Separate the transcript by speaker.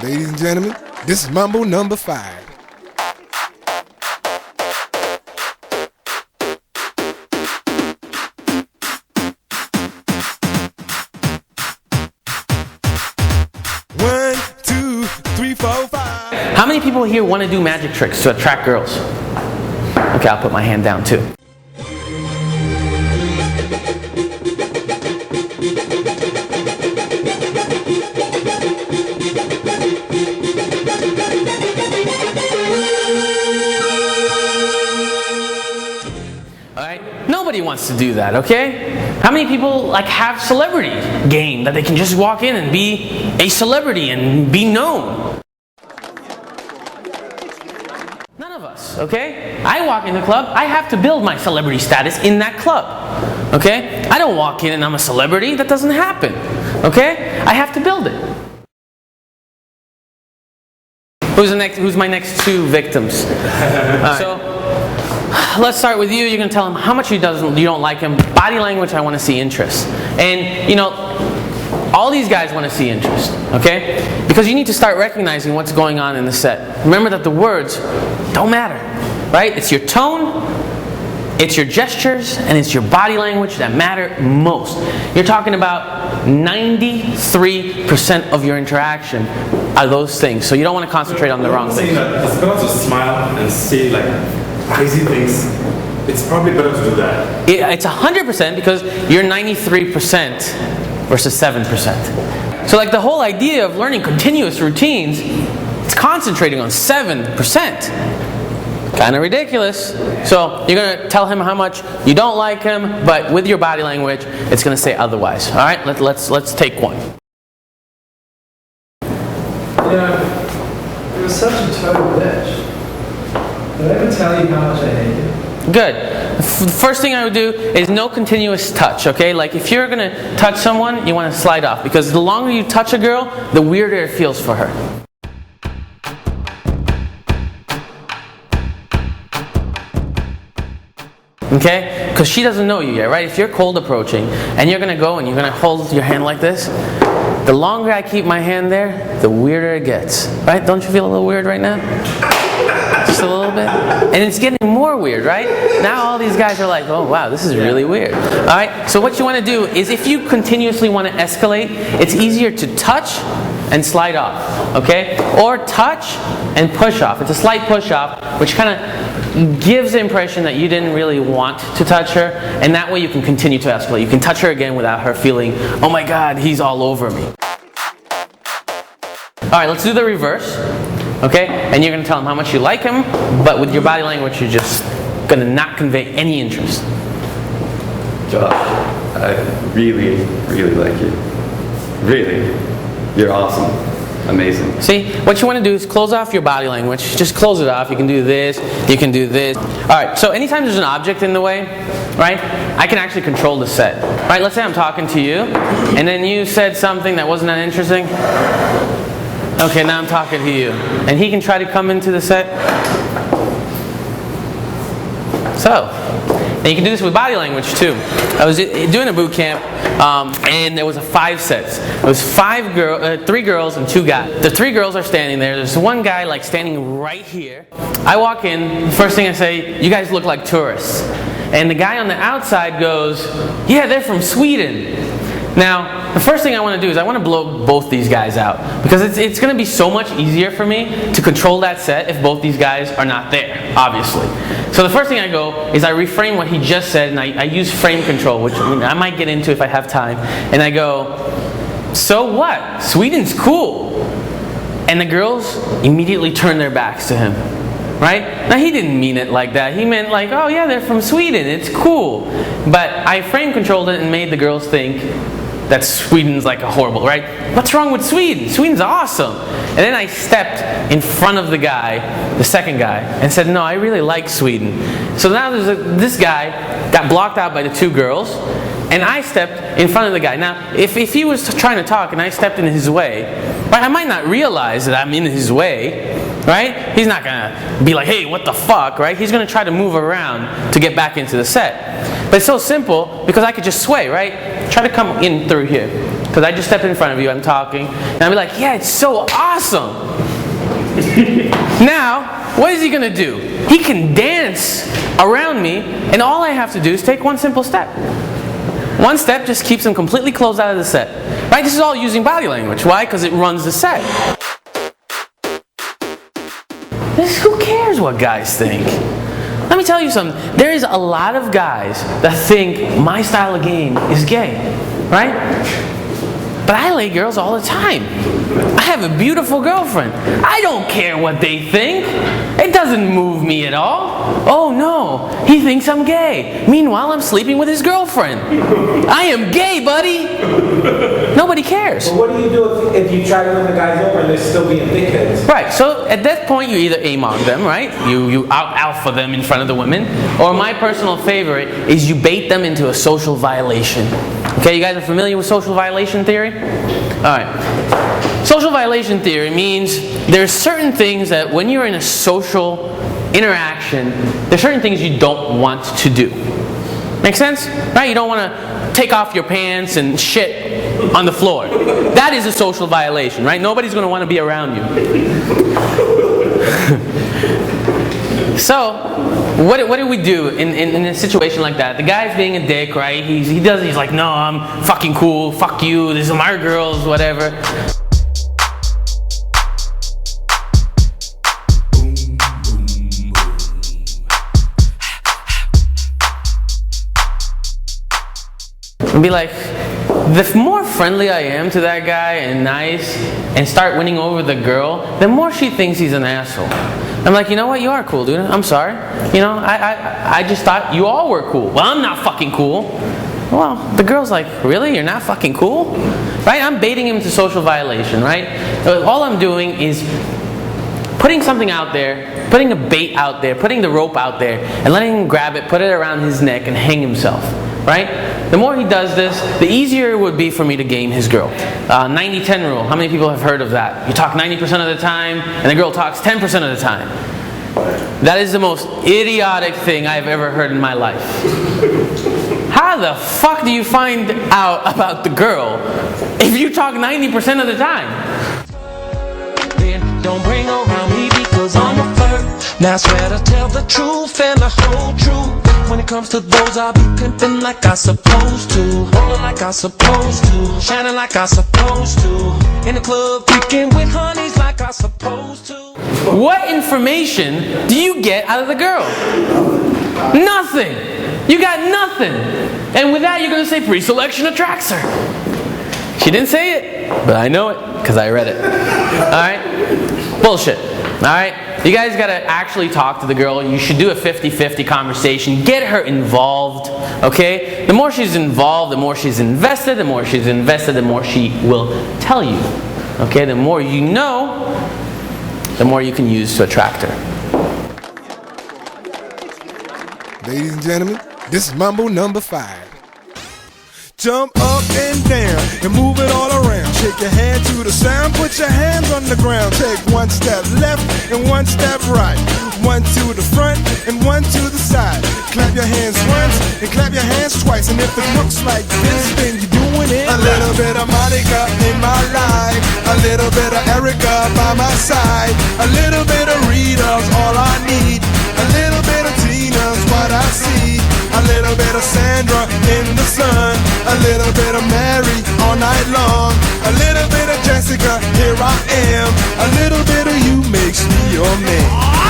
Speaker 1: Ladies and gentlemen, this is Mambo number 5. One, two, three, four, five.
Speaker 2: How many people here want to do magic tricks to attract girls? Okay, I'll put my hand down too. Alright? Nobody wants to do that, okay? How many people have celebrity game that they can just walk in and be a celebrity and be known? None of us, okay? I walk in the club, I have to build my celebrity status in that club. Okay? I don't walk in and I'm a celebrity, that doesn't happen. Okay? I have to build it. Who's my next two victims? Right. So let's start with you. You're going to tell him how much you don't like him. Body language, I want to see interest. And, all these guys want to see interest, okay? Because you need to start recognizing what's going on in the set. Remember that the words don't matter, right? It's your tone, it's your gestures, and it's your body language that matter most. You're talking about 93% of your interaction are those things. So you don't want to concentrate on the wrong things.
Speaker 3: It's better to smile and see crazy things. It's probably better to do that.
Speaker 2: It's 100% because you're 93% versus 7%. So the whole idea of learning continuous routines, it's concentrating on 7%. Kind of ridiculous. So you're going to tell him how much you don't like him, but with your body language, it's going to say otherwise. All right, let's take one.
Speaker 4: Yeah, you're such a total bitch. Did I ever tell you how much I hate you?
Speaker 2: Good. The first thing I would do is no continuous touch, okay? If you're going to touch someone, you want to slide off. Because the longer you touch a girl, the weirder it feels for her. Okay? Because she doesn't know you yet, right? If you're cold approaching, and you're going to go and you're going to hold your hand like this, the longer I keep my hand there, the weirder it gets. Right? Don't you feel a little weird right now? Just a little bit. And it's getting more weird, right? Now all these guys are like, oh wow, this is really weird. Alright, so what you want to do is if you continuously want to escalate, it's easier to touch and slide off, okay? Or touch and push off. It's a slight push off, which kind of gives the impression that you didn't really want to touch her, and that way you can continue to escalate. You can touch her again without her feeling, oh my god, he's all over me. Alright, let's do the reverse. Okay? And you're going to tell him how much you like him, but with your body language, you're just going to not convey any interest.
Speaker 5: Josh, I really, really like you. Really. You're awesome. Amazing.
Speaker 2: See? What you want to do is close off your body language. Just close it off. You can do this. You can do this. Alright, so anytime there's an object in the way, right, I can actually control the set. Right? Let's say I'm talking to you, and then you said something that wasn't that interesting. Okay, now I'm talking to you. And he can try to come into the set. So, and you can do this with body language too. I was doing a boot camp, and there was 5 sets. It was 3 girls and 2 guys. The 3 girls are standing there. There's one guy standing right here. I walk in, the first thing I say, you guys look like tourists. And the guy on the outside goes, yeah, they're from Sweden. Now, the first thing I want to do is I want to blow both these guys out. Because it's going to be so much easier for me to control that set if both these guys are not there, obviously. So the first thing I go is I reframe what he just said, and I use frame control, which I might get into if I have time. And I go, so what? Sweden's cool. And the girls immediately turn their backs to him. Right? Now he didn't mean it like that. He meant oh yeah, they're from Sweden, it's cool. But I frame controlled it and made the girls think that Sweden's a horrible, right? What's wrong with Sweden? Sweden's awesome. And then I stepped in front of the guy, the second guy, and said, no, I really like Sweden. So now this guy got blocked out by the 2 girls, and I stepped in front of the guy. Now, if he was trying to talk and I stepped in his way, right, I might not realize that I'm in his way, right? He's not going to be like, hey, what the fuck, right? He's going to try to move around to get back into the set. But it's so simple because I could just sway, right? Try to come in through here. because I just stepped in front of you, I'm talking, and I'll be like, yeah, it's so awesome. Now, what is he going to do? He can dance around me, and all I have to do is take one simple step. One step just keeps him completely closed out of the set. Right? This is all using body language. Why? Because it runs the set. Who cares what guys think? Let me tell you something. There is a lot of guys that think my style of game is gay. Right? But I lay girls all the time. I have a beautiful girlfriend. I don't care what they think. It doesn't move me at all. Oh no, he thinks I'm gay. Meanwhile, I'm sleeping with his girlfriend. I am gay, buddy. Nobody cares.
Speaker 4: But what do you do if you try to win the guys over and they're still being dickheads?
Speaker 2: Right, so at that point you either among them, right? You out-alpha them in front of the women. Or my personal favorite is you bait them into a social violation. Okay, you guys are familiar with social violation theory? Alright. Social violation theory means there's certain things that when you're in a social interaction, there's certain things you don't want to do. Make sense? Right? You don't want to take off your pants and shit on the floor. That is a social violation, right? Nobody's going to want to be around you. So, what do we do in a situation like that? The guy's being a dick, right? He's like, no, I'm fucking cool, fuck you, these are my girls, whatever. And be like, the more friendly I am to that guy and nice and start winning over the girl, the more she thinks he's an asshole. I'm like, you know what? You are cool, dude. I'm sorry. You know, I just thought you all were cool. Well, I'm not fucking cool. Well, the girl's like, really? You're not fucking cool? Right? I'm baiting him to social violation, right? All I'm doing is putting something out there, putting a bait out there, putting the rope out there, and letting him grab it, put it around his neck, and hang himself. Right? The more he does this, the easier it would be for me to game his girl. 90-10 rule. How many people have heard of that? You talk 90% of the time, and the girl talks 10% of the time. That is the most idiotic thing I've ever heard in my life. How the fuck do you find out about the girl if you talk 90% of the time?
Speaker 6: Then don't bring around me because I'm a flirt. Now I swear to tell the truth and the whole truth. When it comes to those, I'll be pimping like I supposed to, rolling like I supposed to, shining like I supposed to, in the club freaking with honeys like I supposed to.
Speaker 2: What information do you get out of the girl? Nothing. You got nothing. And with that, you're going to say pre-selection attracts her. She didn't say it, but I know it because I read it. Alright? Bullshit. Alright? You guys got to actually talk to the girl. You should do a 50-50 conversation. Get her involved. Okay? The more she's involved, the more she's invested. The more she's invested, the more she will tell you. Okay? The more you know, the more you can use to attract her.
Speaker 1: Ladies and gentlemen, this is Mambo number 5. Jump up and down and move it all around. Shake your hand to the sound, put your hands on the ground. Take one step left and one step right. One to the front and one to the side. Clap your hands once and clap your hands twice. And if it looks like this, then you're doing it. A little bit of Monica in my life, a little bit of Erica by my side, a little bit of Rita's all I need, a little bit of Tina's what I see, a little bit of Sandra in the sun, a little bit of Mary all night long, a little bit of Jessica, here I am, a little bit of you makes me your man.